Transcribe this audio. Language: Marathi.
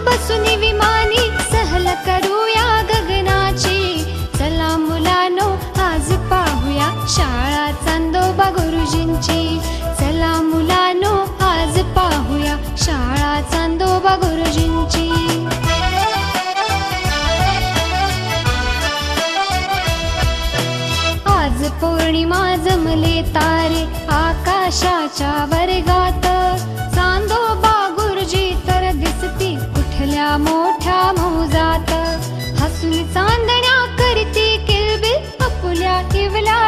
बसून विमानी सहल करूया गगनाची। चला मुलांनो आज पाहूया शाळा चांदोबा गुरुजींची। चला मुलांनो आज पाहूया शाळा चांदोबा गुरुजींची। आज पौर्णिमा जमले तारे आकाशाच्या वर्गात। चांदोबा गुरुजी तर दिसती कुठल्या मोठ्या मौजात। हसून चांदण्या करती किलबिल आपुल्या इवल्या